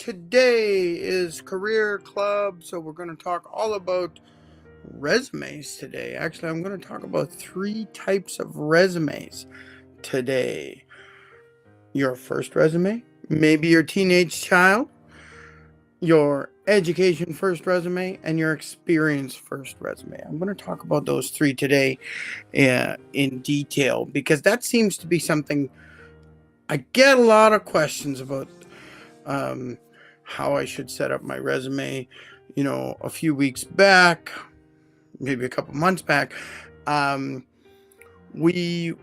today is Career Club, so we're going to talk all about resumes today. Actually, I'm going to talk about 3 types of resumes today. Your first resume, maybe your teenage child, your education first resume, and your experience first resume. I'm going to talk about those 3 today in detail because that seems to be something I get a lot of questions about. How I should set up my resume. A few weeks back, maybe a couple months back, we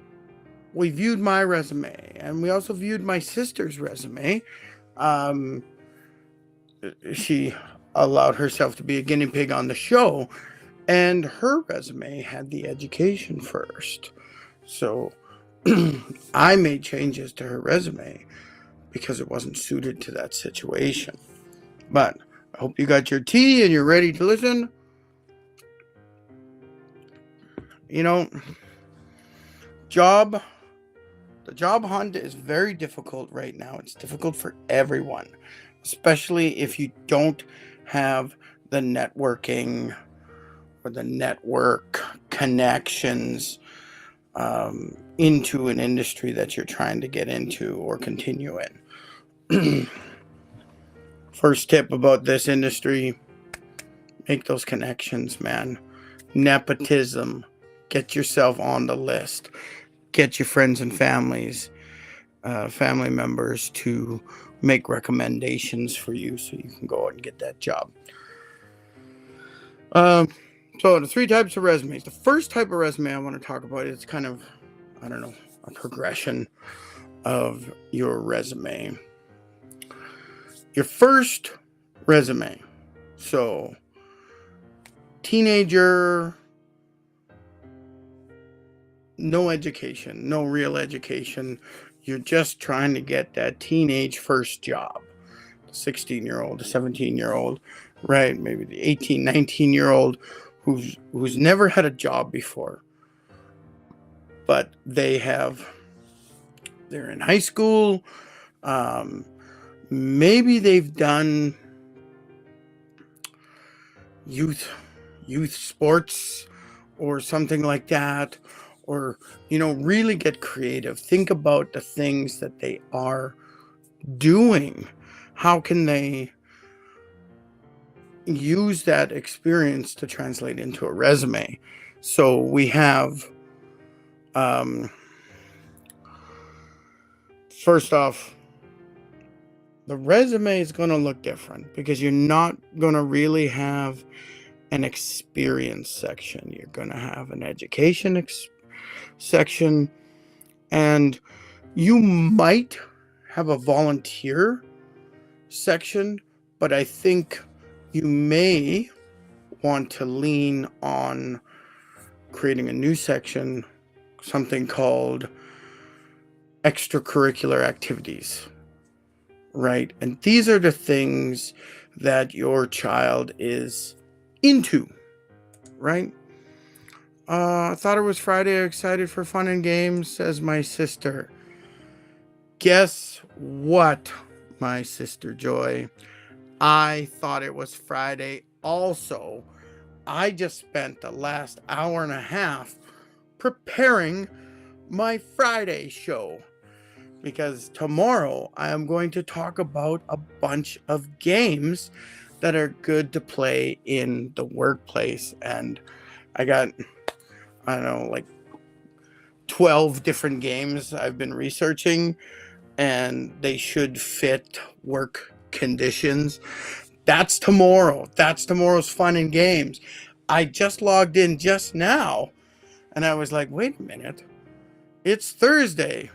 viewed my resume, and we also viewed my sister's resume. She allowed herself to be a guinea pig on the show, and her resume had the education first. So I made changes to her resume because it wasn't suited to that situation. But I hope you got your tea and you're ready to listen. The job hunt is very difficult right now. It's difficult for everyone, especially if you don't have the networking or the network connections into an industry that you're trying to get into or continue in. First tip about this industry: make those connections, man. Nepotism. Get yourself on the list. Get your friends and family members to make recommendations for you so you can go out and get that job. So the 3 types of resumes. The first type of resume I want to talk about is kind of, a progression of your resume. Your first resume. So, teenager, no education, no real education. You're just trying to get that teenage first job. The 16-year-old, the 17-year-old, right? Maybe the 18, 19-year-old who's never had a job before. But they're in high school. Maybe they've done youth sports or something like that, or really get creative. Think about the things that they are doing. How can they use that experience to translate into a resume? So we have first off, the resume is going to look different because you're not going to really have an experience section. You're going to have an education section, and you might have a volunteer section, but I think you may want to lean on creating a new section, something called extracurricular activities. Right? And these are the things that your child is into, right? I thought it was Friday. Excited for fun and games, says my sister. Guess what, my sister Joy? I thought it was Friday also. I just spent the last hour and a half preparing my Friday show, because tomorrow I am going to talk about a bunch of games that are good to play in the workplace. And I got, 12 different games I've been researching, and they should fit work conditions. That's tomorrow. That's tomorrow's fun and games. I just logged in just now, and I was like, wait a minute. It's Thursday.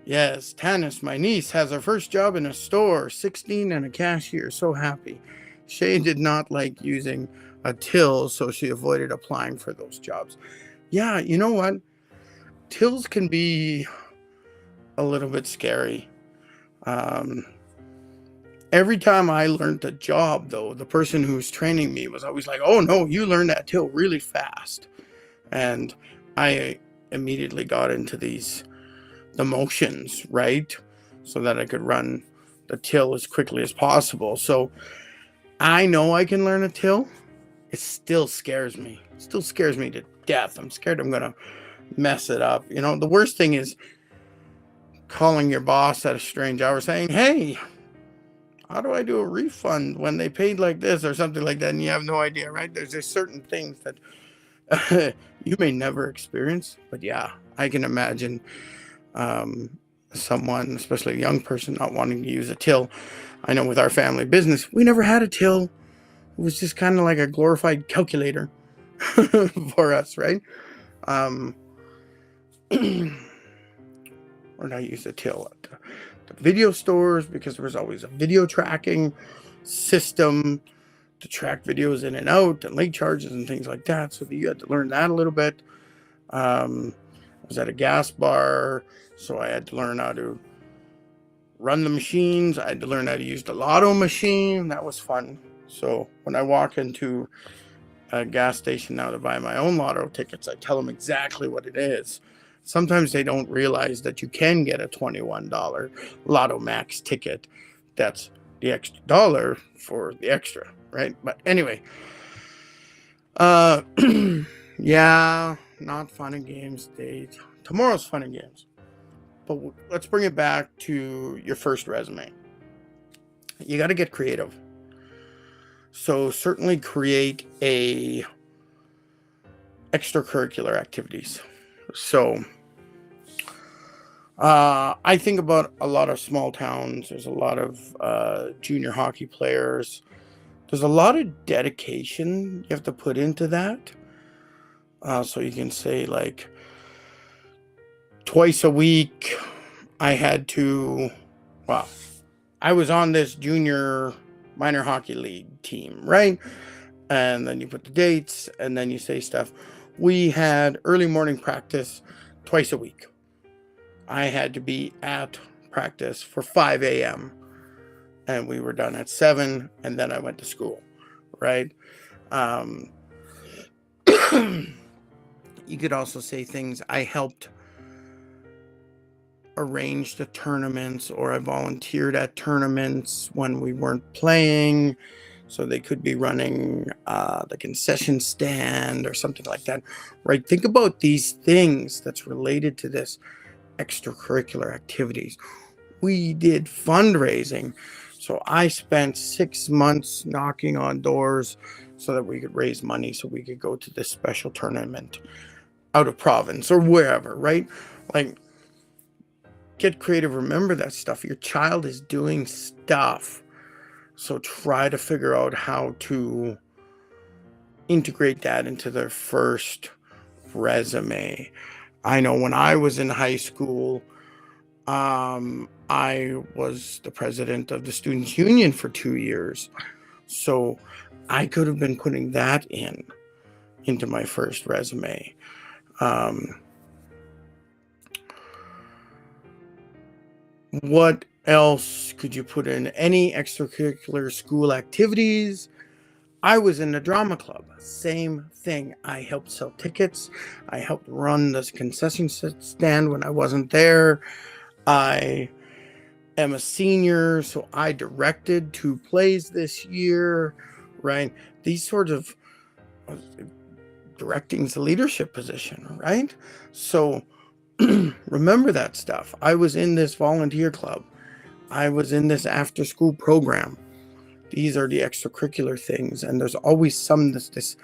Yes, Tanis, my niece, has her first job in a store, 16 and a cashier, so happy. Shay did not like using a till, so she avoided applying for those jobs. Yeah, you know what? Tills can be a little bit scary. Every time I learned a job, though, the person who was training me was always like, oh no, you learned that till really fast. And I immediately got into the motions, right? so that I could run the till as quickly as possible. So I know I can learn a till. It still scares me. It still scares me to death. I'm scared I'm going to mess it up. You know, the worst thing is calling your boss at a strange hour saying, hey, how do I do a refund when they paid like this or something like that? And you have no idea, right? There's just certain things that you may never experience. But yeah, I can imagine someone, especially a young person, not wanting to use a till. I know with our family business, we never had a till. It was just kind of like a glorified calculator for us, right? Or not use a till at the video stores, because there was always a video tracking system to track videos in and out and late charges and things like that. So you had to learn that a little bit. I was at a gas bar, so I had to learn how to run the machines. I had to learn how to use the lotto machine. That was fun. So when I walk into a gas station now to buy my own lotto tickets, I tell them exactly what it is. Sometimes they don't realize that you can get a $21 Lotto Max ticket. That's the extra dollar for the extra, right? But anyway, yeah, not fun and games day. Tomorrow's fun and games. But let's bring it back to your first resume. You got to get creative. So certainly create a extracurricular activities. So I think about a lot of small towns. There's a lot of junior hockey players. There's a lot of dedication you have to put into that. So you can say like twice a week I had to, well, I was on this junior minor hockey league team, right? And then you put the dates and then you say stuff. We had early morning practice twice a week. I had to be at practice for 5 a.m. and we were done at 7, and then I went to school, right? You could also say things, I helped arrange the tournaments, or I volunteered at tournaments when we weren't playing. So they could be running the concession stand or something like that, right? Think about these things that's related to this extracurricular activities. We did fundraising. So I spent 6 months knocking on doors so that we could raise money so we could go to this special tournament out of province or wherever, right? Like, get creative. Remember that stuff. Your child is doing stuff. So try to figure out how to integrate that into their first resume. I know when I was in high school, I was the president of the Students' Union for 2 years. So I could have been putting that into my first resume. What else could you put in? Any extracurricular school activities? I was in the drama club. Same thing. I helped sell tickets. I helped run the concession stand when I wasn't there. I am a senior, so I directed 2 plays this year, right? These sort of directing's a leadership position, right? So remember that stuff. I was in this volunteer club. I was in this after school program. These are the extracurricular things. And there's always this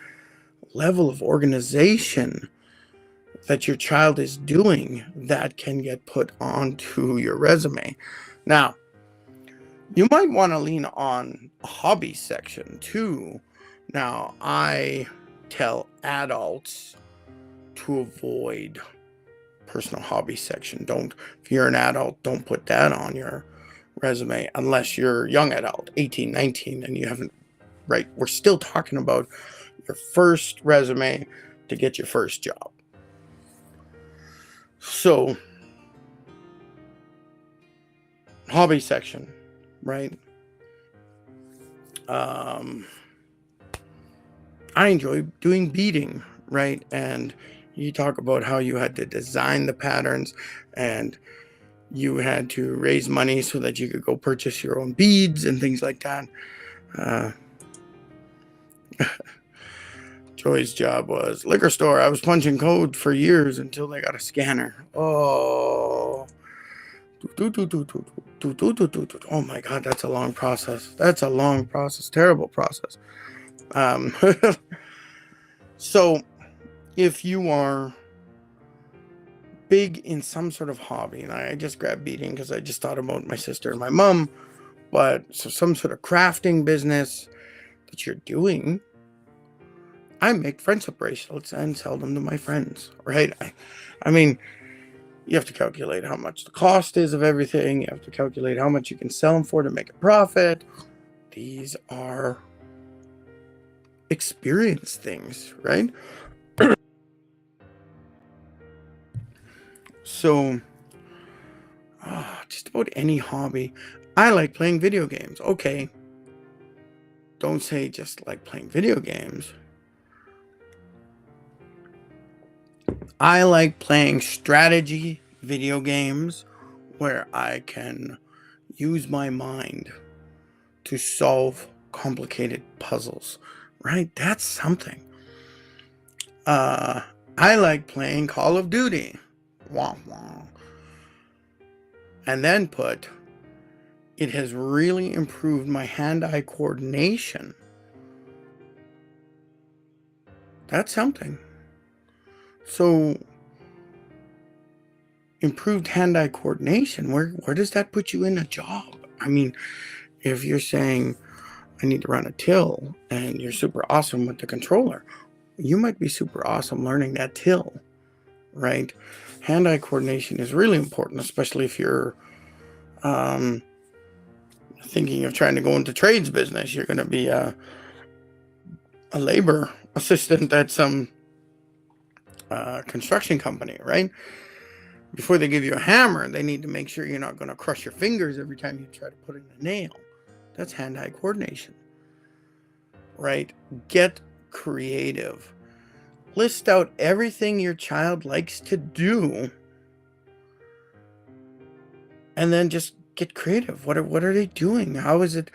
level of organization that your child is doing that can get put onto your resume. Now, you might want to lean on a hobby section too. Now, I tell adults to avoid personal hobby section. If you're an adult, don't put that on your resume unless you're a young adult, 18, 19, and you haven't, right? We're still talking about your first resume to get your first job. So, hobby section, right? I enjoy doing beading, right? And you talk about how you had to design the patterns and you had to raise money so that you could go purchase your own beads and things like that. Joy's job was liquor store. I was punching code for years until they got a scanner. Oh. Oh my God, that's a long process. That's a long process. Terrible process. So if you are big in some sort of hobby, and I just grabbed beading because I just thought about my sister and my mom, but so some sort of crafting business that you're doing, I make friendship bracelets and sell them to my friends, right? I mean, you have to calculate how much the cost is of everything. You have to calculate how much you can sell them for to make a profit. These are experience things, right? So, just about any hobby. I like playing video games. Okay. Don't say just like playing video games. I like playing strategy video games where I can use my mind to solve complicated puzzles, right? That's something. I like playing Call of Duty. Wah, wah. And then put, it has really improved my hand-eye coordination. That's something. So, improved hand-eye coordination, where does that put you in a job? I mean, if you're saying, I need to run a till, and you're super awesome with the controller, you might be super awesome learning that till, right? Hand-eye coordination is really important, especially if you're thinking of trying to go into trades business. You're going to be a labor assistant at some construction company, right? Before they give you a hammer, they need to make sure you're not going to crush your fingers every time you try to put in a nail. That's hand-eye coordination, right? Get creative. List out everything your child likes to do, and then just get creative. What are they doing? How is it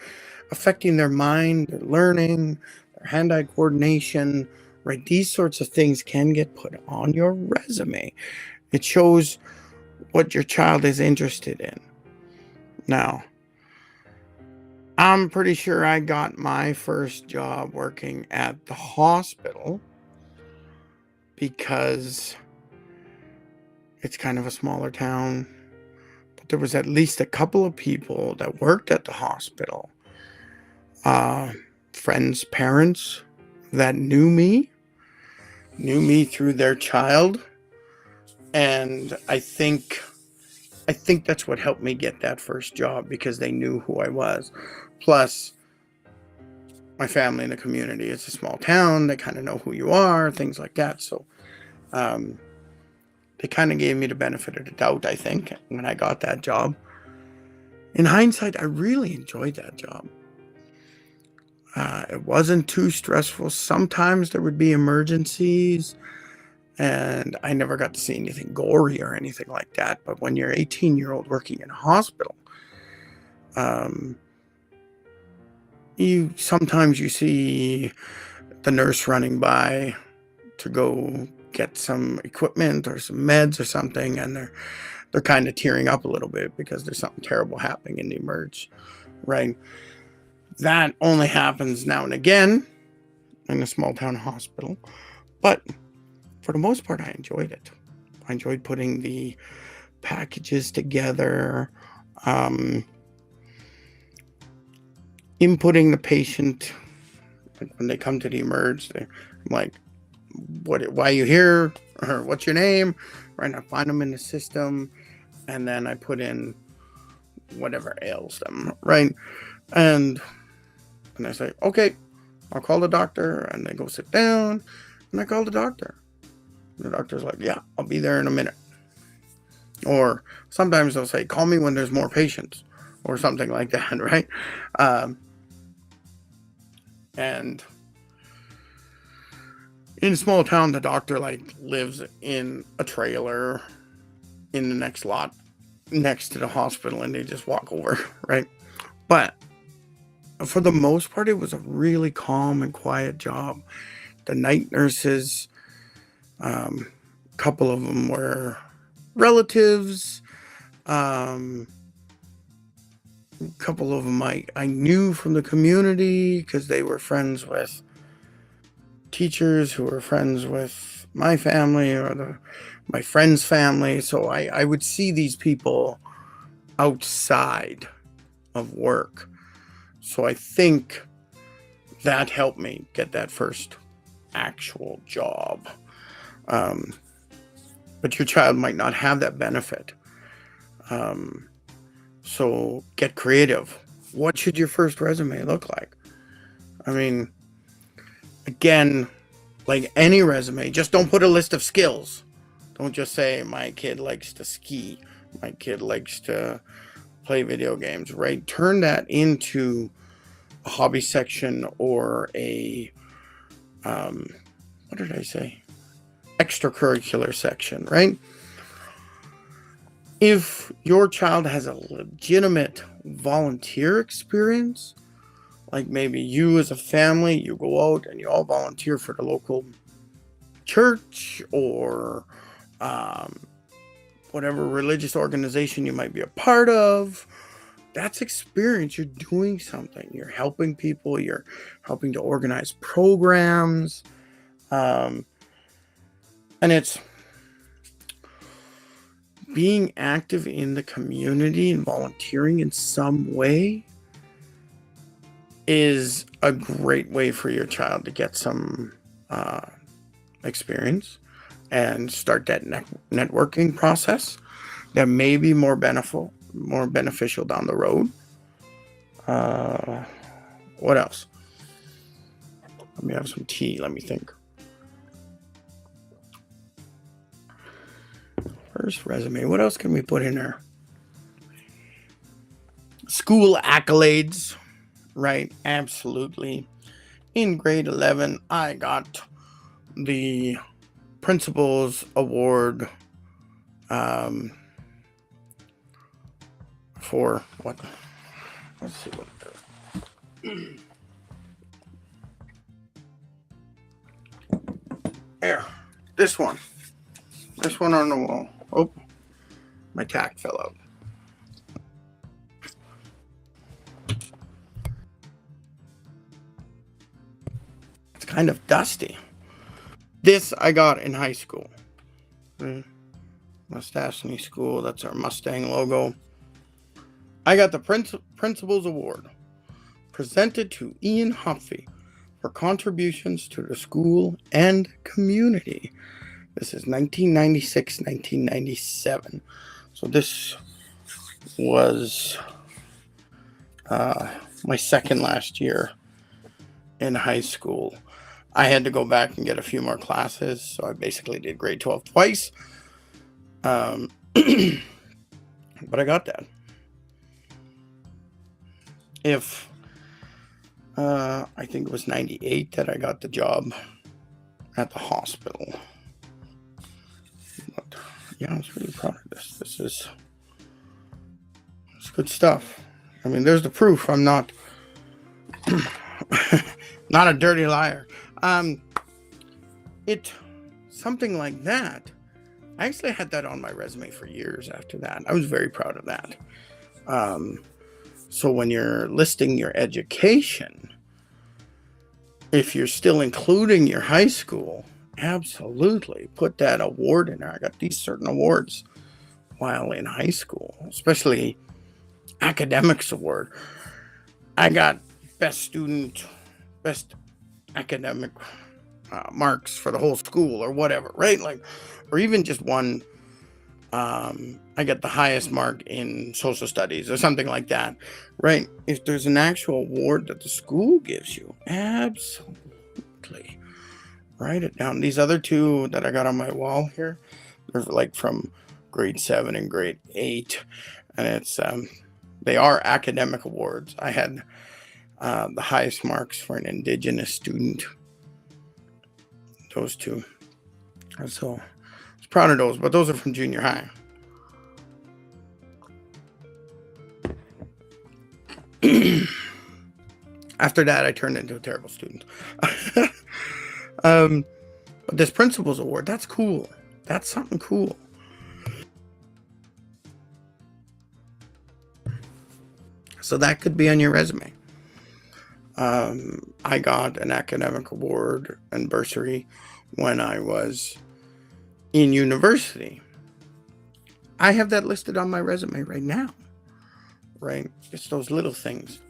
affecting their mind, their learning, their hand-eye coordination, right? These sorts of things can get put on your resume. It shows what your child is interested in. Now, I'm pretty sure I got my first job working at the hospital because it's kind of a smaller town. But there was at least a couple of people that worked at the hospital. Friends' parents that knew me through their child. And I think that's what helped me get that first job, because they knew who I was. Plus, my family in the community, it's a small town. They kind of know who you are, things like that. So they kind of gave me the benefit of the doubt, I think, when I got that job. In hindsight, I really enjoyed that job. It wasn't too stressful. Sometimes there would be emergencies, and I never got to see anything gory or anything like that. But when you're 18-year-old working in a hospital, sometimes you see the nurse running by to go get some equipment or some meds or something, and they're kind of tearing up a little bit because there's something terrible happening in the emerge, right? That only happens now and again in a small town hospital, but for the most part, I enjoyed it. I enjoyed putting the packages together, inputting the patient. When they come to the emerge, I'm like, why are you here? Or what's your name? Right, I find them in the system, and then I put in whatever ails them, right? And I say, okay, I'll call the doctor, and they go sit down, and I call the doctor. And the doctor's like, yeah, I'll be there in a minute. Or sometimes they'll say, call me when there's more patients, or something like that, right? And in a small town, the doctor lives in a trailer in the next lot, next to the hospital and they just walk over, right? But for the most part, it was a really calm and quiet job. The night nurses, a couple of them were relatives. A couple of them I knew from the community because they were friends with teachers who were friends with my family or my friend's family. So I would see these people outside of work. So I think that helped me get that first actual job. But your child might not have that benefit. So get creative. What should your first resume look like? I mean, again, like any resume, just don't put a list of skills. Don't just say my kid likes to ski, my kid likes to play video games, right? Turn that into a hobby section or a what did I say? Extracurricular section, right? If your child has a legitimate volunteer experience, like maybe you as a family, you go out and you all volunteer for the local church or whatever religious organization you might be a part of, that's experience. You're doing something. You're helping people. You're helping to organize programs. And it's being active in the community and volunteering in some way is a great way for your child to get some experience and start that networking process that may be more beneficial down the road. What else? Let me have some tea. Let me think. First resume. What else can we put in there? School accolades, right? Absolutely. In grade 11, I got the Principal's Award for what? Let's see what it is. There. This one. This one on the wall. Oh, my tack fell out. It's kind of dusty. This I got in high school. Mustachny School, that's our Mustang logo. I got the Principal's Award presented to Ian Hopfy for contributions to the school and community. This is 1996-1997. So this was my second last year in high school. I had to go back and get a few more classes, so I basically did grade 12 twice. But I got that. If I think it was 98 that I got the job at the hospital. But, yeah, I was really proud of this. It's good stuff. I mean, there's the proof. I'm not not a dirty liar. Something like that. I actually had that on my resume for years after that. I was very proud of that. So when you're listing your education, if you're still including your high school, absolutely put that award in there. I got these certain awards while in high school, especially academics award. I got best academic marks for the whole school or whatever, right? Like, or even just one. I got the highest mark in social studies or something like that, right? If there's an actual award that the school gives you, absolutely write it down. These other two that I got on my wall here, they're like from grade 7 and grade 8, and it's they are academic awards. I had the highest marks for an Indigenous student. Those two. So I was proud of those, but those are from junior high. After that, I turned into a terrible student. But this principal's award, that's cool. That's something cool. So that could be on your resume. I got an academic award and bursary when I was in university. I have that listed on my resume right now, right? It's those little things.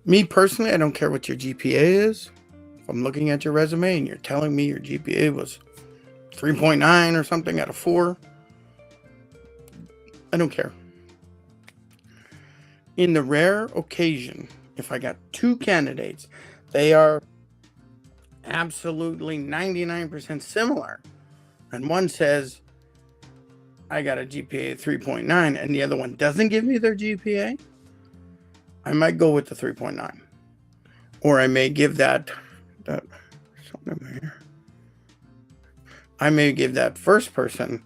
Me personally, I don't care what your GPA is. If I'm looking at your resume and you're telling me your GPA was 3.9 or something out of 4, I don't care. In the rare occasion, if I got 2 candidates, they are absolutely 99% similar, and one says, I got a GPA of 3.9, and the other one doesn't give me their GPA, I might go with the 3.9. Or I may give that I may give that first person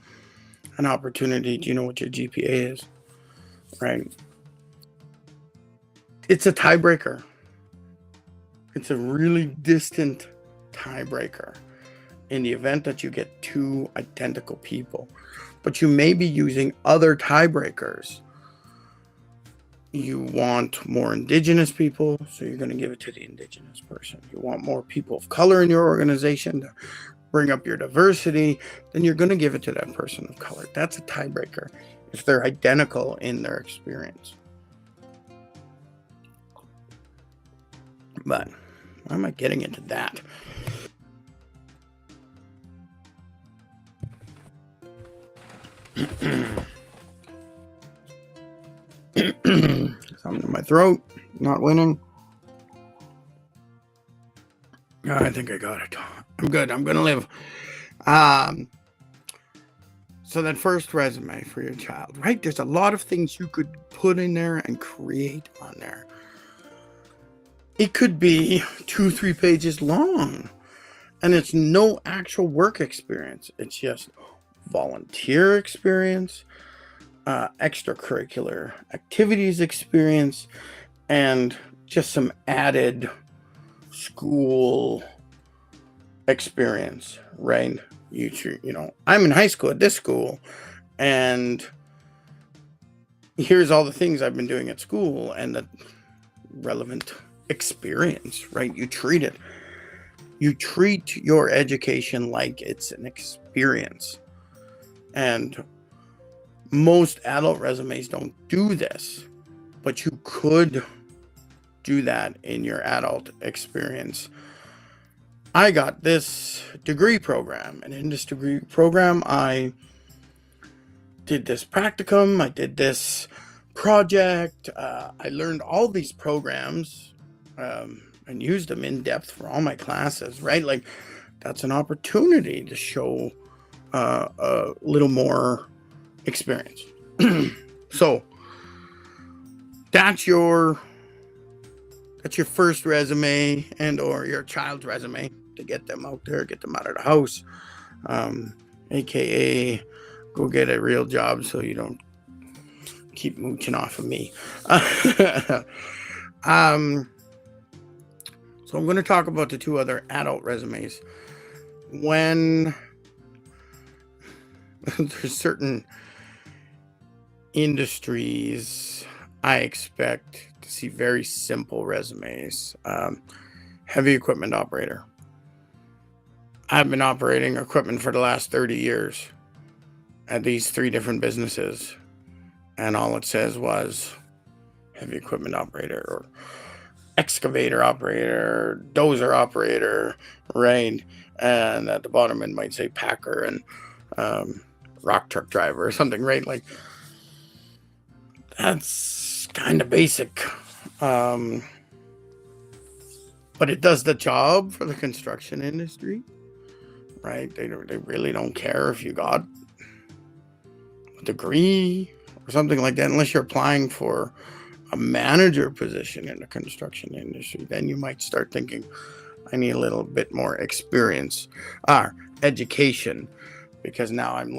an opportunity. Do you know what your GPA is? Right? It's a tiebreaker. It's a really distant tiebreaker in the event that you get 2 identical people. But you may be using other tiebreakers. You want more Indigenous people, so you're going to give it to the Indigenous person. You want more people of color in your organization to bring up your diversity, then you're going to give it to that person of color. That's a tiebreaker if they're identical in their experience. But why am I getting into that? Something in my throat, not winning. I think I got it. I'm good. I'm going to live. So that first resume for your child, right? There's a lot of things you could put in there and create on there. It could be 2-3 pages long, and it's no actual work experience. It's just volunteer experience, extracurricular activities experience, and just some added school experience, right? You know, I'm in high school at this school, and here's all the things I've been doing at school and the relevant experience, right? You treat your education like it's an experience. And most adult resumes don't do this, but you could do that in your adult experience. I got this degree program, and in this degree program, I did this practicum, I did this project, I learned all these programs and used them in depth for all my classes, right? Like, that's an opportunity to show a little more experience. So that's your first resume and or your child's resume to get them out there, get them out of the house, aka go get a real job so you don't keep mooching off of me. So I'm going to talk about the 2 other adult resumes. When there's certain industries, I expect to see very simple resumes. Heavy equipment operator. I've been operating equipment for the last 30 years at these 3 different businesses, and all it says was heavy equipment operator or excavator operator, dozer operator, right? And at the bottom it might say packer and rock truck driver or something, right? Like, that's kind of basic. But it does the job for the construction industry, right? They really don't care if you got a degree or something like that, unless you're applying for a manager position in the construction industry. Then you might start thinking, I need a little bit more experience or education, because now I'm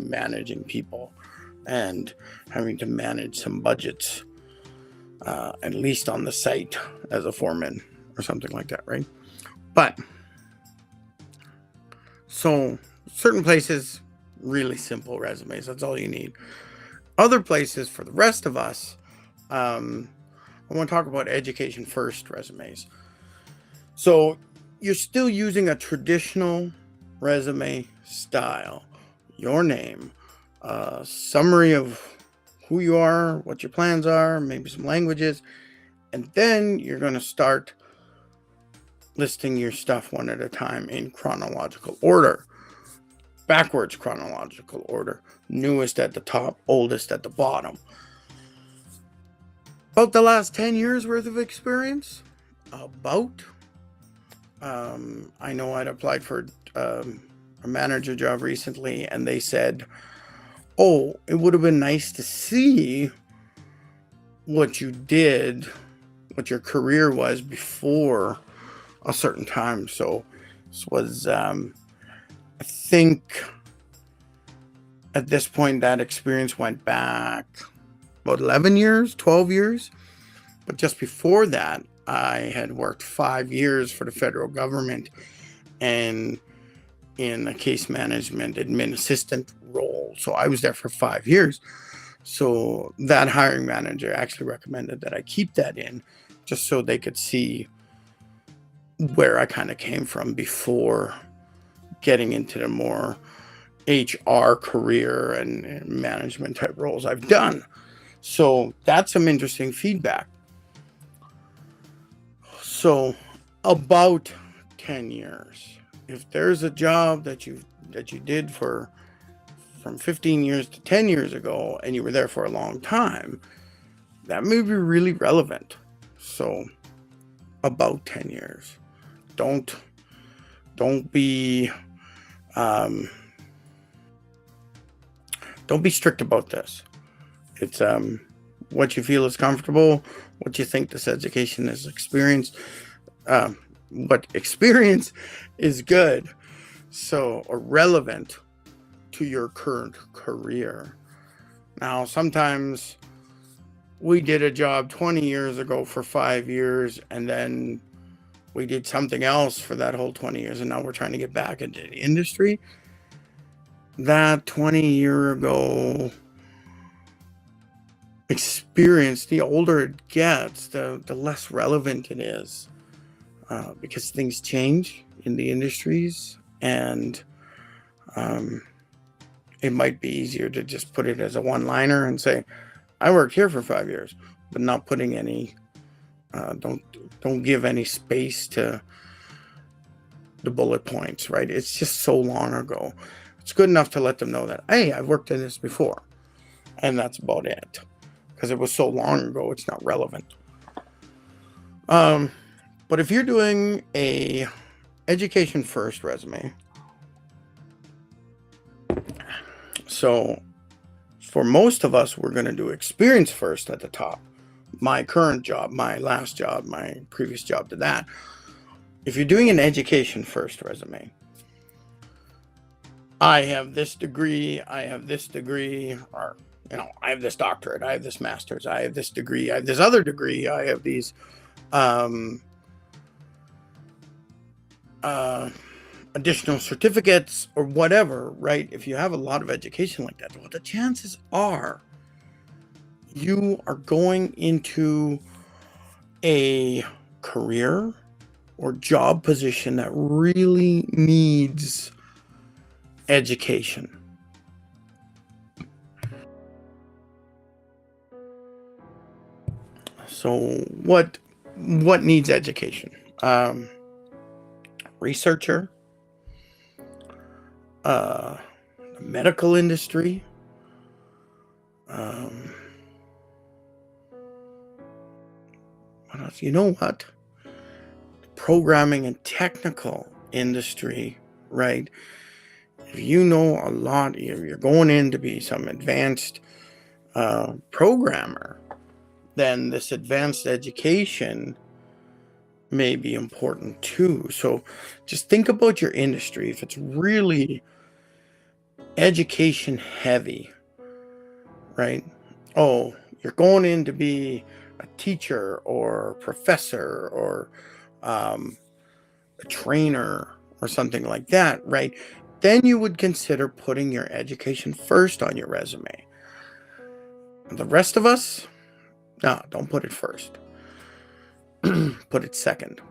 managing people. and having to manage some budgets, at least on the site as a foreman or something like that, right? But so certain places, really simple resumes. That's all you need. Other places, for the rest of us, I want to talk about education first resumes. So you're still using a traditional resume style. Your name, a summary of who you are, what your plans are, maybe some languages, and then you're going to start listing your stuff one at a time in chronological order. Backwards chronological order. Newest at the top, oldest at the bottom. About the last 10 years worth of experience? About. I know I'd applied for a manager job recently, and they said, oh, it would have been nice to see what you did, what your career was before a certain time. So this was, I think at this point, that experience went back about 11 years, 12 years. But just before that, I had worked 5 years for the federal government and in a case management admin assistant role. So I was there for 5 years. So that hiring manager actually recommended that I keep that in just so they could see where I kind of came from before getting into the more HR career and management type roles I've done. So that's some interesting feedback. So about 10 years. If there's a job that you did for from 15 years to 10 years ago and you were there for a long time, that may be really relevant. So about 10 years. Don't be don't be strict about this. It's what you feel is comfortable, what you think this education is experienced, what experience is good, so or relevant to your current career. Now, sometimes we did a job 20 years ago for 5 years, and then we did something else for that whole 20 years, and now we're trying to get back into the industry. That 20-year ago experience, the older it gets, the less relevant it is, because things change in the industries, and it might be easier to just put it as a one-liner and say, I worked here for 5 years, but not putting any, don't give any space to the bullet points, right? It's just so long ago. It's good enough to let them know that, hey, I've worked in this before, and that's about it. Because it was so long ago, it's not relevant. But if you're doing a education first resume, so for most of us, we're going to do experience first at the top. My current job, my last job, my previous job to that. If you're doing an education first resume, I have this degree, I have this degree, or I have this doctorate, I have this master's, I have this degree, I have this other degree, I have these additional certificates or whatever, right? If you have a lot of education like that, well, the chances are you are going into a career or job position that really needs education. So what needs education? Researcher, the medical industry, what else? You know what? Programming and technical industry, right? If you know a lot, if you're going in to be some advanced programmer, then this advanced education may be important too. So just think about your industry. If it's really education heavy, right? Oh, you're going in to be a teacher or professor or um, a trainer or something like that, right? Then you would consider putting your education first on your resume. The rest of us, no, don't put it first. Put it second.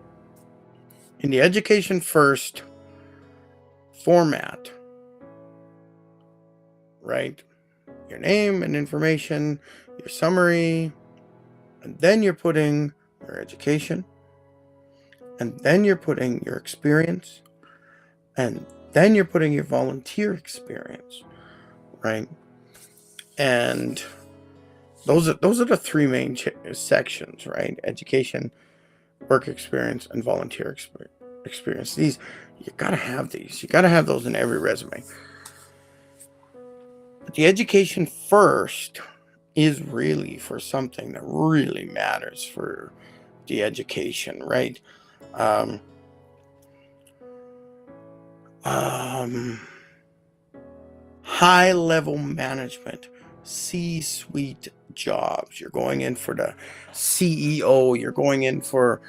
In the education first format, right? Your name and information, your summary, and then you're putting your education, and then you're putting your experience, and then you're putting your volunteer experience, right? And those are the three main sections, right? Education, work experience, and volunteer experience. These, you gotta have these. You gotta have those in every resume. But the education first is really for something that really matters for the education, right? Um, um, High level management, C-suite jobs. You're going in for the CEO, you're going in for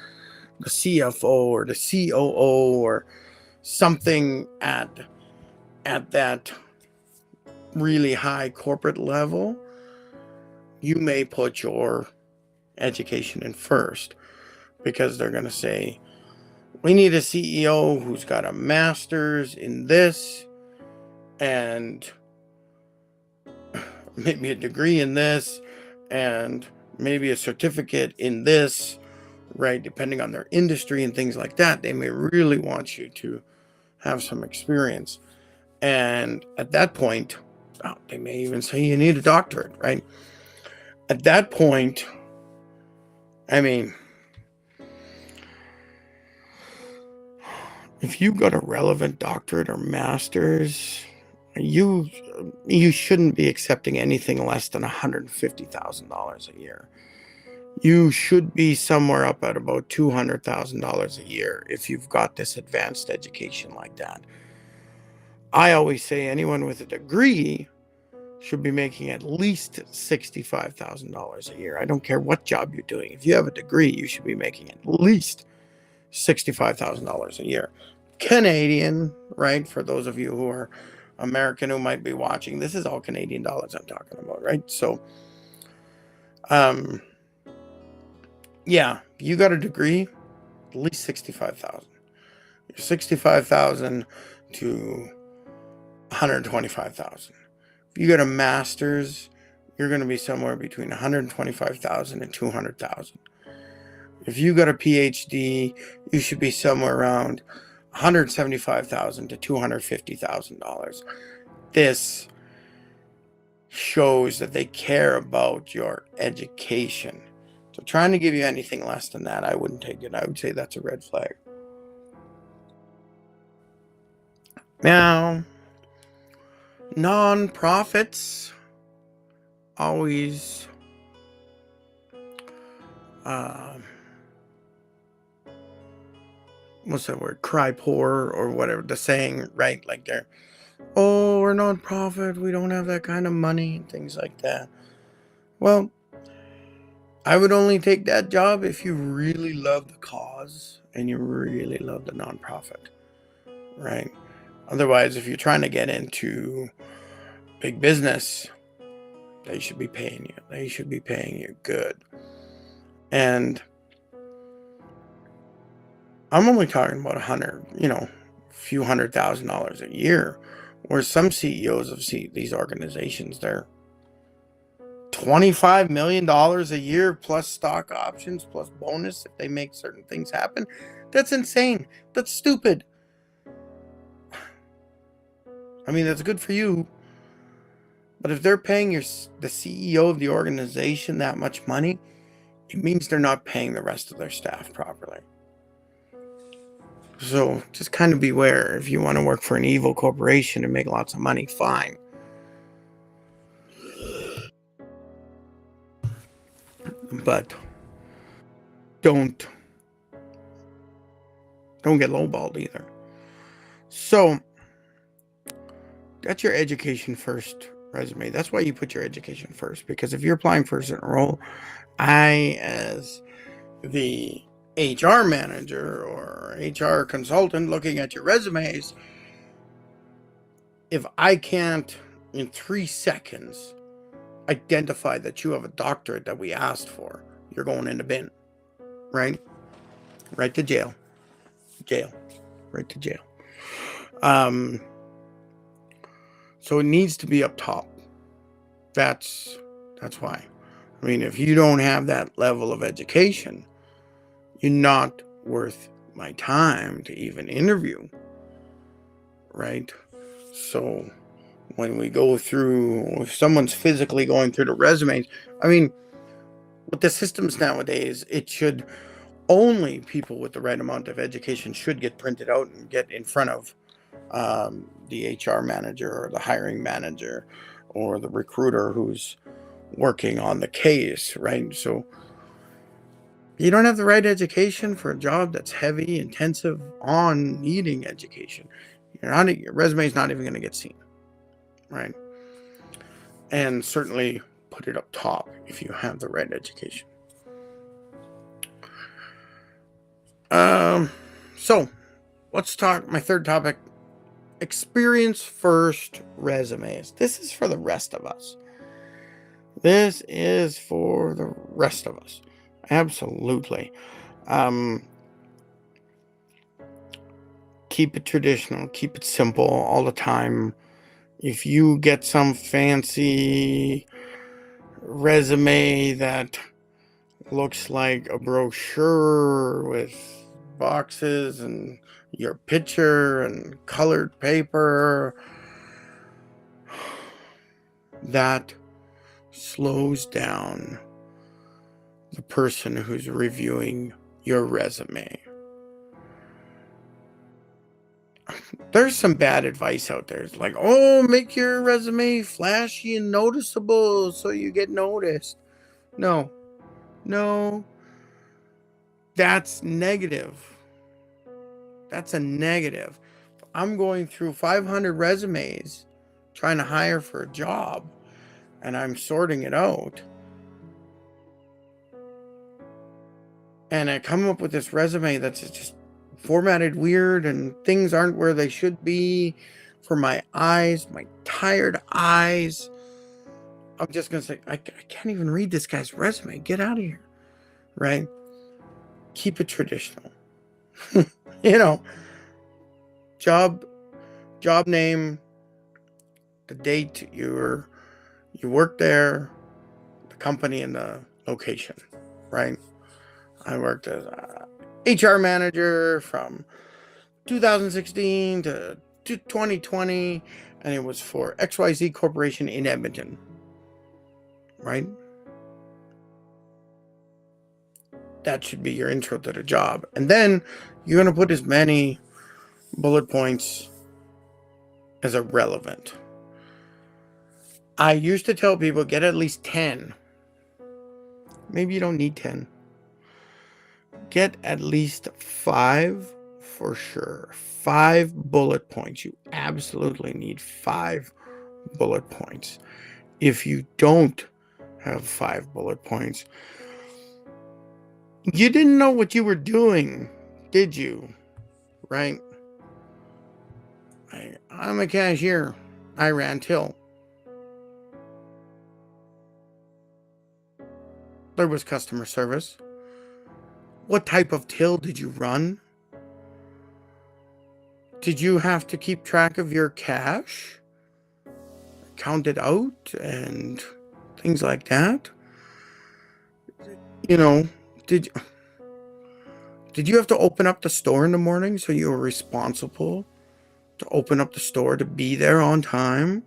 the CFO or the COO or something at that really high corporate level. You may put your education in first because they're going to say, we need a CEO who's got a master's in this and maybe a degree in this and maybe a certificate in this, right? Depending on their industry and things like that, they may really want you to have some experience. And at that point, they may even say you need a doctorate, right? At that point, I mean, if you got a relevant doctorate or master's, you shouldn't be accepting anything less than $150,000 a year. You should be somewhere up at about $200,000 a year if you've got this advanced education like that. I always say anyone with a degree should be making at least $65,000 a year. I don't care what job you're doing. If you have a degree, you should be making at least $65,000 a year. Canadian, right? For those of you who are American who might be watching, this is all Canadian dollars I'm talking about, right? So, yeah, you got a degree, at least 65,000. 65,000 to 125,000. If you get a master's, you're going to be somewhere between 125,000 and 200,000. If you got a PhD, you should be somewhere around $175,000 to $250,000. This shows that they care about your education. So trying to give you anything less than that, I wouldn't take it. I would say that's a red flag. Now, nonprofits always what's that word? Cry poor or whatever the saying, right? Like they're, oh, we're nonprofit, we don't have that kind of money and things like that. Well, I would only take that job if you really love the cause and you really love the nonprofit, right? Otherwise, if you're trying to get into big business, they should be paying you. They should be paying you good. And I'm only talking about a few $100,000 a year, where some CEOs of these organizations, they're $25 million a year plus stock options plus bonus if they make certain things happen. That's insane. That's stupid. I mean, that's good for you. But if they're paying the CEO of the organization that much money, it means they're not paying the rest of their staff properly. So just kind of beware. If you want to work for an evil corporation and make lots of money, fine. But don't get lowballed either. So that's your education first resume. That's why you put your education first, because if you're applying for a certain role, I, as the HR manager or HR consultant looking at your resumes, if I can't in 3 seconds identify that you have a doctorate that we asked for, you're going in the bin, right? Right to jail. Right to jail. So it needs to be up top. That's why. I mean, if you don't have that level of education, you're not worth my time to even interview, right? So when we go through, if someone's physically going through the resumes, I mean, with the systems nowadays, it should only people with the right amount of education should get printed out and get in front of the HR manager or the hiring manager or the recruiter who's working on the case, right? So you don't have the right education for a job that's heavy, intensive on needing education. Your resume is not even going to get seen, right? And certainly put it up top if you have the right education. So let's talk my third topic, experience first resumes. This is for the rest of us. This is for the rest of us. Absolutely. Keep it traditional, keep it simple all the time. If you get some fancy resume that looks like a brochure with boxes and your picture and colored paper, that slows down the person who's reviewing your resume. There's some bad advice out there. It's like, oh, make your resume flashy and noticeable so you get noticed. No, that's negative. That's a negative. I'm going through 500 resumes trying to hire for a job, and I'm sorting it out. And I come up with this resume that's just formatted weird and things aren't where they should be for my eyes, my tired eyes. I'm just going to say, I can't even read this guy's resume. Get out of here, right? Keep it traditional. Job name, the date you worked there, the company, and the location, right? I worked as a HR manager from 2016 to 2020, and it was for XYZ Corporation in Edmonton, right? That should be your intro to the job. And then you're going to put as many bullet points as are relevant. I used to tell people get at least 10. Maybe you don't need 10. Get at least 5 for sure. 5 bullet points. You absolutely need 5 bullet points. If you don't have 5 bullet points, you didn't know what you were doing, did you? Right? I'm a cashier. I ran till. There was customer service. What type of till did you run? Did you have to keep track of your cash? Count it out and things like that? Did you have to open up the store in the morning so you were responsible to open up the store to be there on time?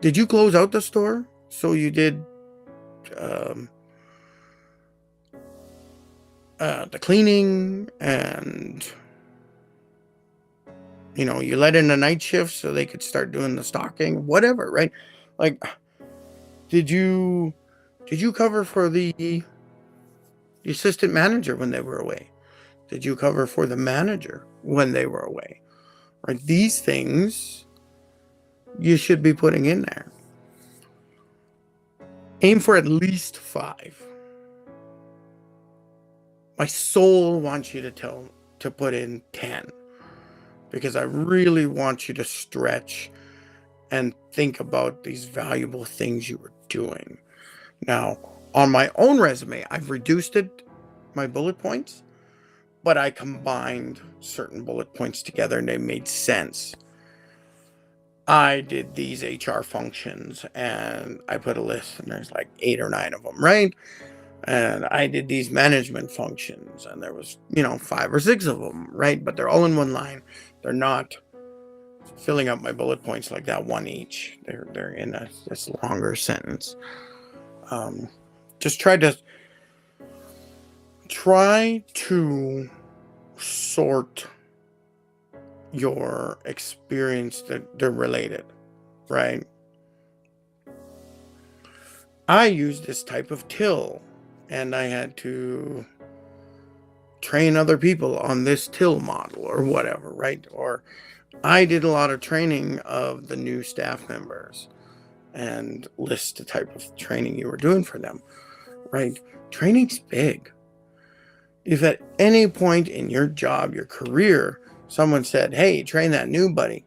Did you close out the store so you did the cleaning and you let in the night shift so they could start doing the stocking, whatever, right? Like, did you cover for the assistant manager when they were away? Did you cover for the manager when they were away? Right? These things you should be putting in there. Aim for at least 5. My soul wants you to put in 10, because I really want you to stretch and think about these valuable things you were doing. Now, on my own resume, I've reduced my bullet points, but I combined certain bullet points together and they made sense. I did these HR functions and I put a list and there's like 8 or 9 of them, right? And I did these management functions and there was, 5 or 6 of them, right? But they're all in one line. They're not filling up my bullet points like that, one each. They're in this longer sentence. Just try to sort your experience that they're related, right? I used this type of till and I had to train other people on this till model or whatever, right? Or I did a lot of training of the new staff members and list the type of training you were doing for them, right? Training's big. If at any point in your job, your career, someone said, hey, train that new buddy,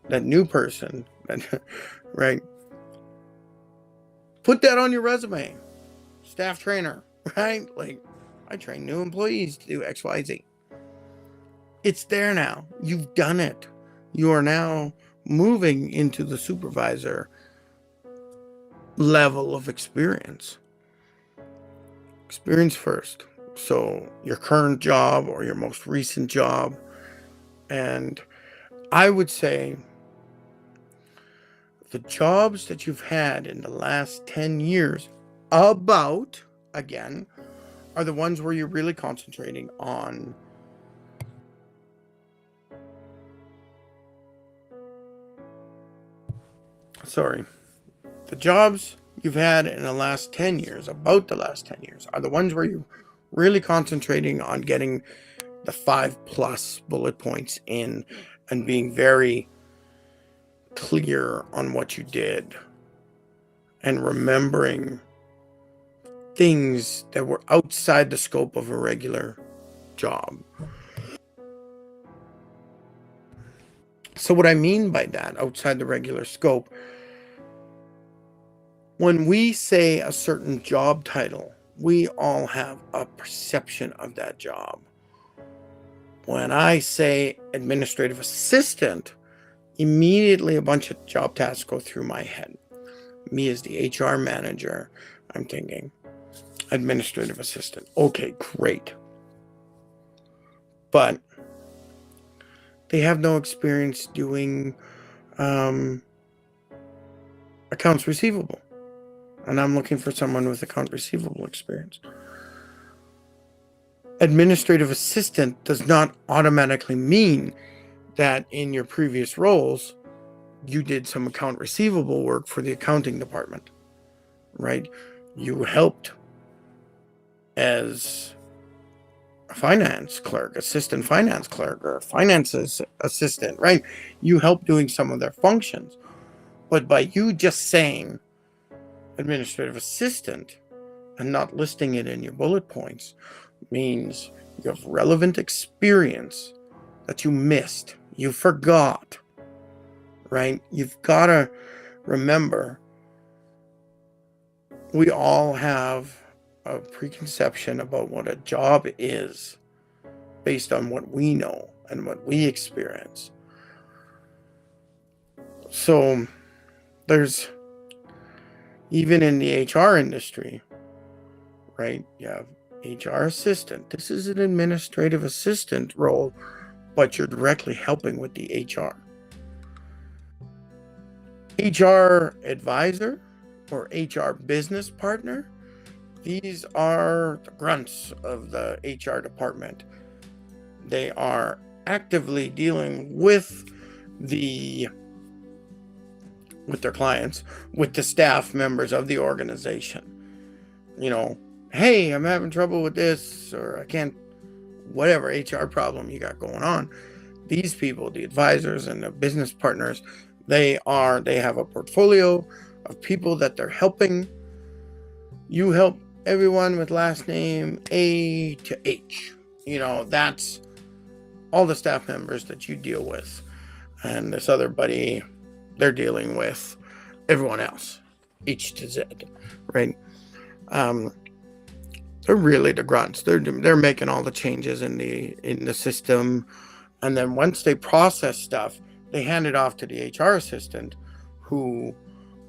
that new person, right? Put that on your resume. Staff trainer, right? Like, I train new employees to do X, Y, Z. It's there now. You've done it. You are now moving into the supervisor level of experience. Experience first. So your current job or your most recent job. And I would say the jobs that you've had in the last 10 years, again, are the ones where you're really concentrating on the jobs you've had in the last 10 years, about the last 10 years, are the ones where you're really concentrating on getting the 5+ bullet points in and being very clear on what you did and remembering things that were outside the scope of a regular job. So what I mean by that, outside the regular scope, when we say a certain job title, we all have a perception of that job. When I say administrative assistant, immediately a bunch of job tasks go through my head. Me as the HR manager, I'm thinking, administrative assistant. Okay, great. But they have no experience doing accounts receivable. And I'm looking for someone with accounts receivable experience. Administrative assistant does not automatically mean that in your previous roles, you did some account receivable work for the accounting department, right? You helped as a finance clerk, assistant finance clerk, or finance assistant, right? You helped doing some of their functions. But by you just saying administrative assistant and not listing it in your bullet points means you have relevant experience that you missed, you forgot, right? You've got to remember, we all have a preconception about what a job is based on what we know and what we experience. So there's, even in the HR industry, right? You have HR assistant. This is an administrative assistant role, but you're directly helping with the HR. HR advisor or HR business partner, these are the grunts of the HR department. They are actively dealing with their clients, with the staff members of the organization. Hey, I'm having trouble with this, or I can't, whatever HR problem you got going on. These people, the advisors and the business partners, they have a portfolio of people that they're helping You help everyone with last name A to H. That's all the staff members that you deal with. And this other buddy, they're dealing with everyone else, H to Z, right? They're really the grunts. They're making all the changes in the system, and then once they process stuff, they hand it off to the HR assistant, who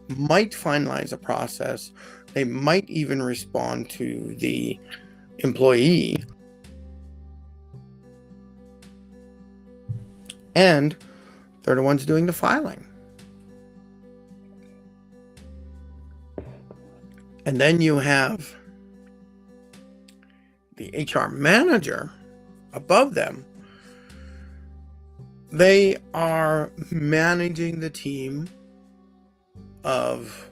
might finalize a process. They might even respond to the employee, and they're the ones doing the filing. And then you have the HR manager above them. They are managing the team of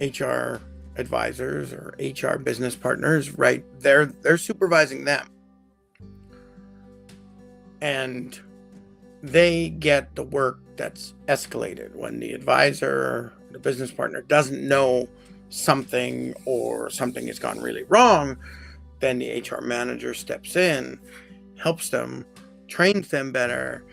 HR advisors or HR business partners, right? They're supervising them. And they get the work that's escalated. When the advisor, the business partner, doesn't know something, or something has gone really wrong, then the HR manager steps in, helps them, trains them better.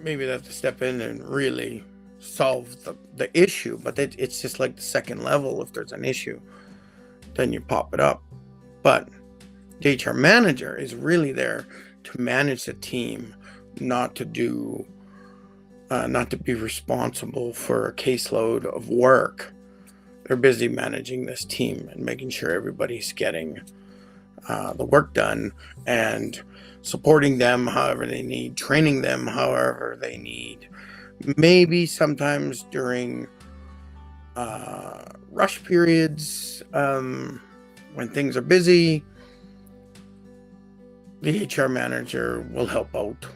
Maybe they have to step in and really solve the issue, but it's just like the second level. If there's an issue, then you pop it up. But the HR manager is really there to manage the team, not to be responsible for a caseload of work. They're busy managing this team and making sure everybody's getting the work done, and supporting them however they need, training them however they need. Maybe sometimes during rush periods, when things are busy, the HR manager will help out,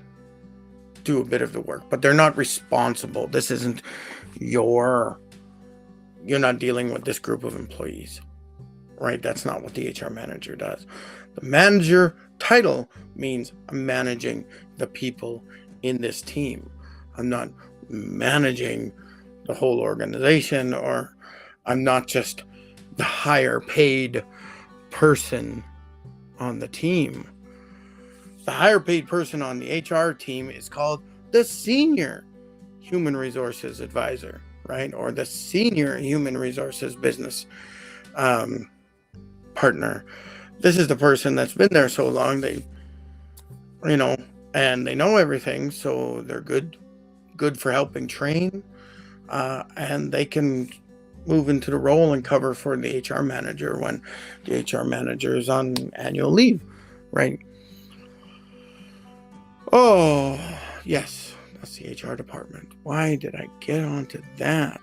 do a bit of the work, but they're not responsible. This isn't you're not dealing with this group of employees, right? That's not what the HR manager does. The manager title means I'm managing the people in this team. I'm not managing the whole organization, or I'm not just the higher paid person on the team. The higher paid person on the HR team is called the senior human resources advisor, right? Or the senior human resources business partner. This is the person that's been there so long, and they know everything, so they're good for helping train, and they can move into the role and cover for the HR manager when the HR manager is on annual leave, right? Oh, yes, that's the HR department. Why did I get onto that?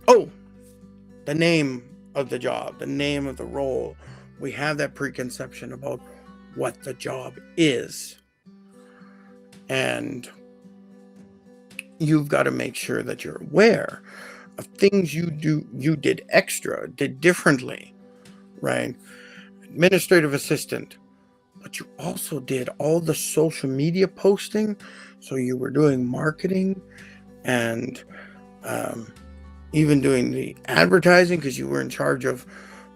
Oh, the name of the job, the name of the role. We have that preconception about what the job is. And you've got to make sure that you're aware of things you did differently, right? Administrative assistant, but you also did all the social media posting. So you were doing marketing, and even doing the advertising, because you were in charge of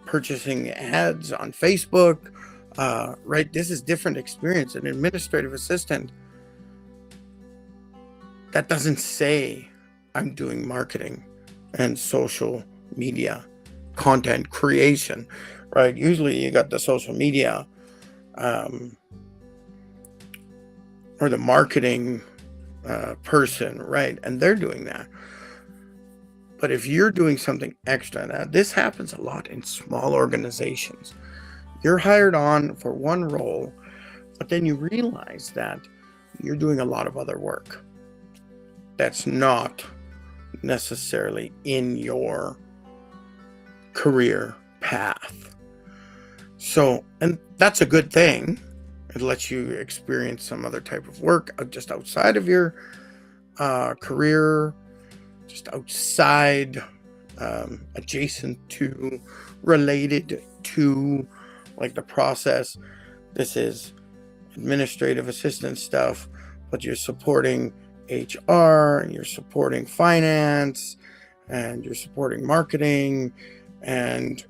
purchasing ads on Facebook, right? This is different experience. An administrative assistant, that doesn't say I'm doing marketing and social media content creation, right? Usually you got the social media or the marketing person, right? And they're doing that. But if you're doing something extra, now this happens a lot in small organizations. You're hired on for one role, but then you realize that you're doing a lot of other work that's not necessarily in your career path. So, and that's a good thing. It lets you experience some other type of work just outside of your career, just outside, adjacent to, related to, like the process. This is administrative assistant stuff, but you're supporting HR, and you're supporting finance, and you're supporting marketing, and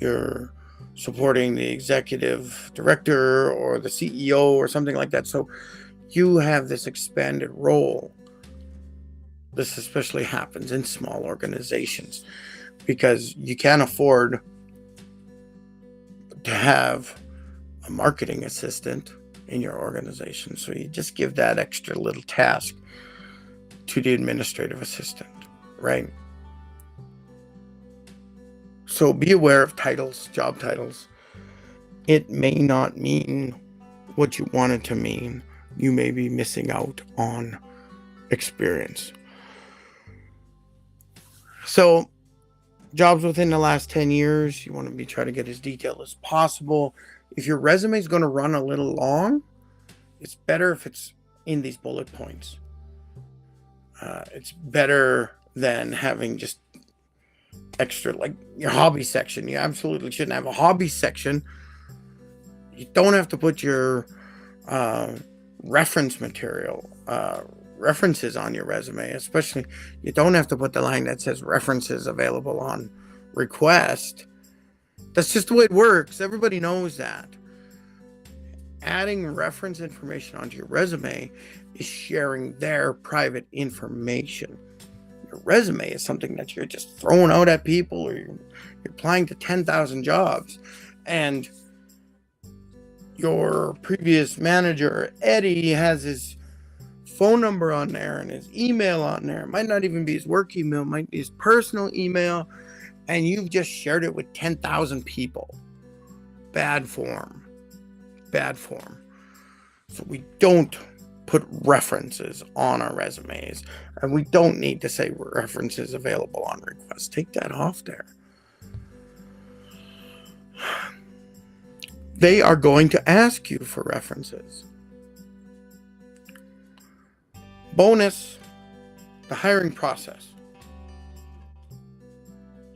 you're supporting the executive director or the CEO or something like that. So you have this expanded role. This especially happens in small organizations because you can't afford to have a marketing assistant in your organization. So you just give that extra little task to the administrative assistant, right? So be aware of titles, job titles. It may not mean what you want it to mean. You may be missing out on experience. So jobs within the last 10 years, you want to be trying to get as detailed as possible. If your resume is going to run a little long, it's better if it's in these bullet points. It's better than having just extra, like your hobby section. You absolutely shouldn't have a hobby section. You don't have to put your reference material, references on your resume, especially. You don't have to put the line that says references available on request. That's just the way it works. Everybody knows that. Adding reference information onto your resume is sharing their private information. Your resume is something that you're just throwing out at people, or you're applying to 10,000 jobs, and your previous manager, Eddie, has his phone number on there and his email on there. It might not even be his work email, it might be his personal email, and you've just shared it with 10,000 people. Bad form. Bad form. So we don't put references on our resumes, and we don't need to say references available on request. Take that off there. They are going to ask you for references. Bonus, the hiring process.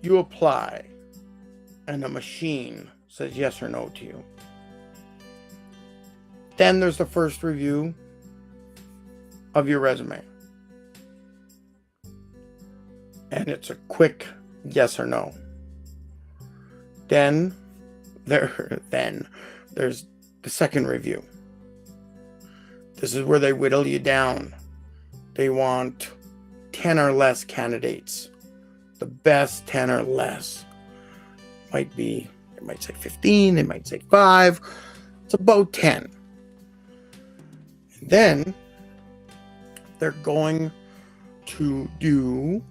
You apply, and the machine says yes or no to you. Then there's the first review of your resume. And it's a quick yes or no. Then there's the second review. This is where they whittle you down. They want 10 or less candidates. The best 10 or less. They might say 15, they might say 5. It's about 10. And then they're going to do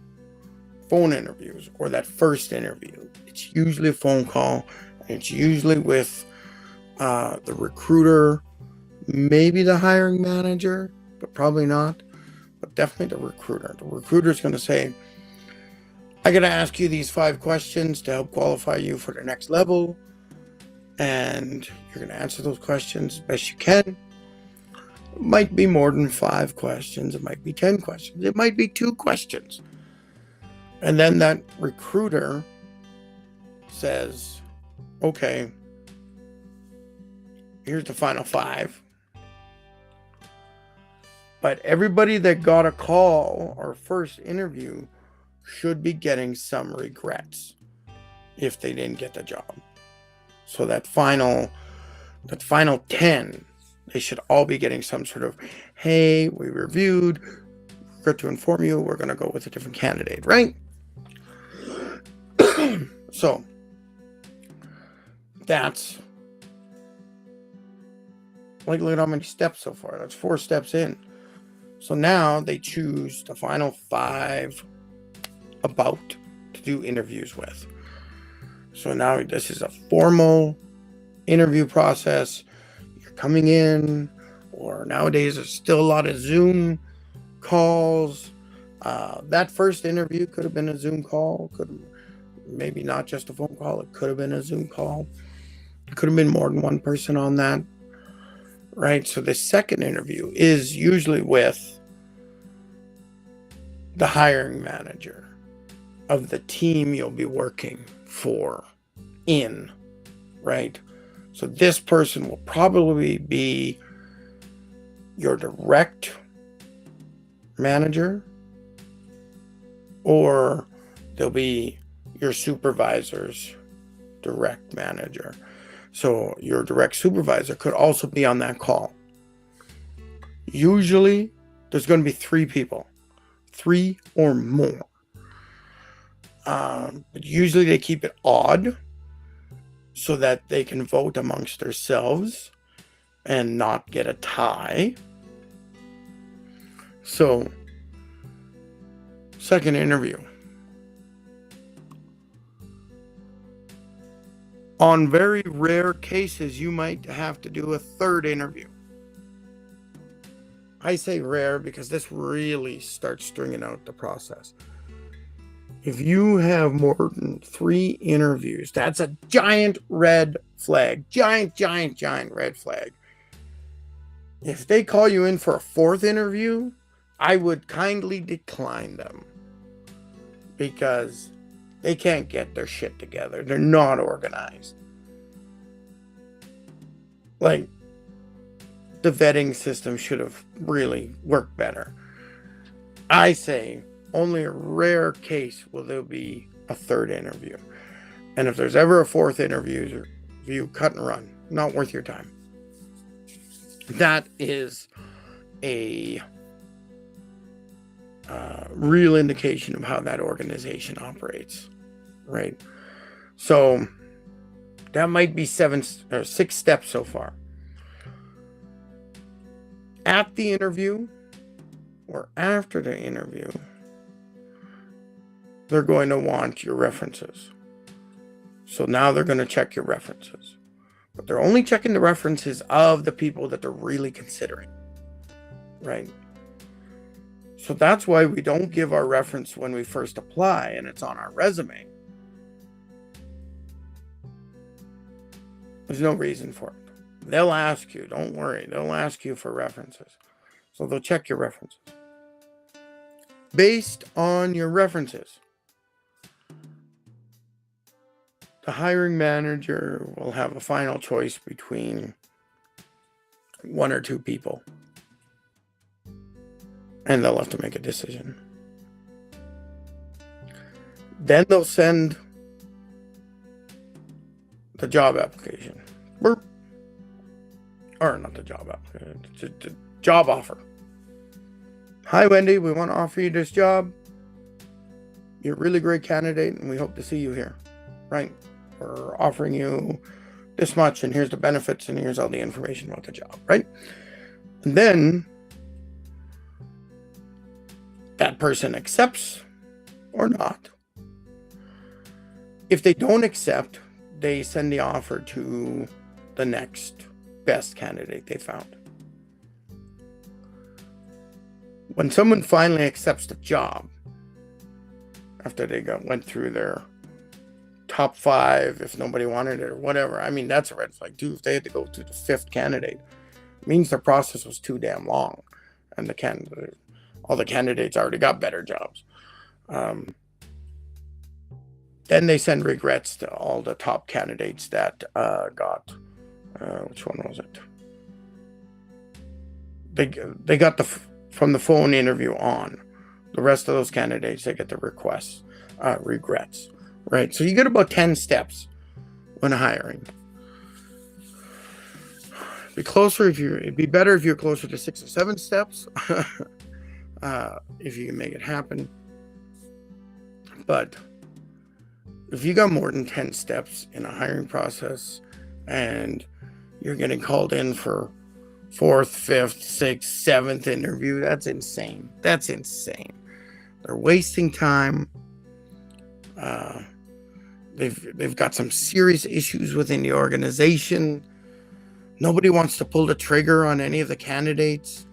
phone interviews, or that first interview. It's usually a phone call, and it's usually with the recruiter, maybe the hiring manager, but probably not. But definitely the recruiter. The recruiter is going to say, I got to ask you these 5 questions to help qualify you for the next level. And you're going to answer those questions as best you can. It might be more than 5 questions. It might be 10 questions. It might be 2 questions. And then that recruiter says, okay, here's the final 5. But everybody that got a call or first interview should be getting some regrets if they didn't get the job. So that final 10, they should all be getting some sort of, hey, we reviewed, regret to inform you, we're going to go with a different candidate, right? So that's, look at how many steps so far. That's 4 steps in. So now they choose the final 5 about to do interviews with. So now this is a formal interview process. You're coming in, or nowadays there's still a lot of Zoom calls. That first interview could have been a Zoom call. Maybe not just a phone call. It could have been a Zoom call. It could have been more than one person on that. Right? So the second interview is usually with the hiring manager of the team you'll be working for right? So this person will probably be your direct manager, or they'll be your supervisor's direct manager. So your direct supervisor could also be on that call. Usually, there's going to be 3 people, 3 or more. But usually they keep it odd so that they can vote amongst themselves and not get a tie. So, second interview. On very rare cases, you might have to do a third interview. I say rare because this really starts stringing out the process. If you have more than 3 interviews, that's a giant red flag. Giant red flag. If they call you in for a 4th interview, I would kindly decline them. Because they can't get their shit together. They're not organized. Like, the vetting system should have really worked better. I say only a rare case will there be a 3rd interview. And if there's ever a 4th interview, cut and run. Not worth your time. That is a real indication of how that organization operates, right? So that might be 6 steps so far. At the interview or after the interview, they're going to want your references. So now they're going to check your references. But they're only checking the references of the people that they're really considering, right? So that's why we don't give our reference when we first apply and it's on our resume. There's no reason for it. They'll ask you, don't worry, they'll ask you for references. So they'll check your references. Based on your references, the hiring manager will have a final choice between 1 or 2 people. And they'll have to make a decision. Then they'll send the job application. Or not the job application, the job offer. Hi, Wendy, we want to offer you this job. You're a really great candidate, and we hope to see you here. Right? We're offering you this much, and here's the benefits, and here's all the information about the job. Right? And then that person accepts or not. If they don't accept, they send the offer to the next best candidate they found. When someone finally accepts the job, after they went through their top 5, if nobody wanted it or whatever, I mean, that's a red flag too. If they had to go to the 5th candidate, it means their process was too damn long, and all the candidates already got better jobs. Then they send regrets to all the top candidates that got, which one was it? They got from the phone interview on. The rest of those candidates, they get the regrets, right? So you get about 10 steps when hiring. It'd be better if you're closer to 6 or 7 steps, if you can make it happen. But if you got more than 10 steps in a hiring process and you're getting called in for 4th, 5th, 6th, 7th interview, that's insane. That's insane. They're wasting time. They've got some serious issues within the organization. Nobody wants to pull the trigger on any of the candidates.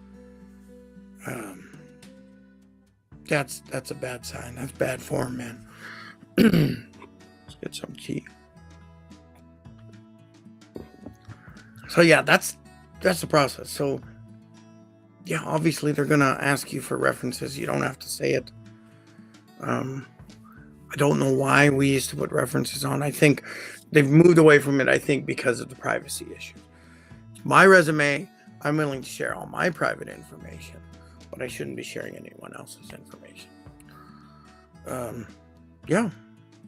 That's a bad sign. That's bad form, man. Let's get some tea. So yeah, that's the process. So yeah, obviously they're gonna ask you for references. You don't have to say it. I don't know why we used to put references on. I think they've moved away from it, I think, because of the privacy issue. My resume, I'm willing to share all my private information. but I shouldn't be sharing anyone else's information. Yeah.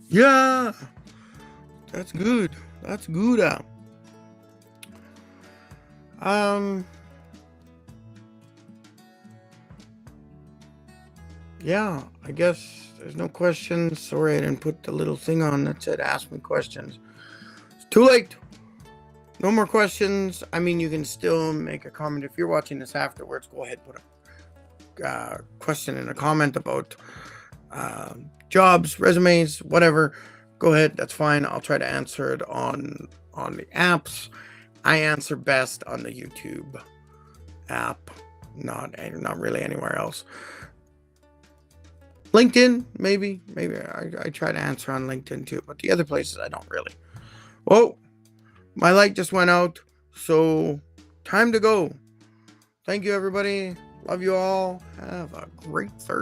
Yeah. That's good. That's good. Yeah, I guess there's no questions. Sorry I didn't put the little thing on that said ask me questions. It's too late. No more questions. I mean, you can still make a comment. If you're watching this afterwards, go ahead, put a question in a comment about jobs, resumes, whatever. Go ahead. That's fine. I'll try to answer it on the apps. I answer best on the YouTube app, not really anywhere else. LinkedIn, maybe I try to answer on LinkedIn too, but the other places I don't really. Whoa, my light just went out, so time to go. Thank you, everybody. Love you all. Have a great Thursday.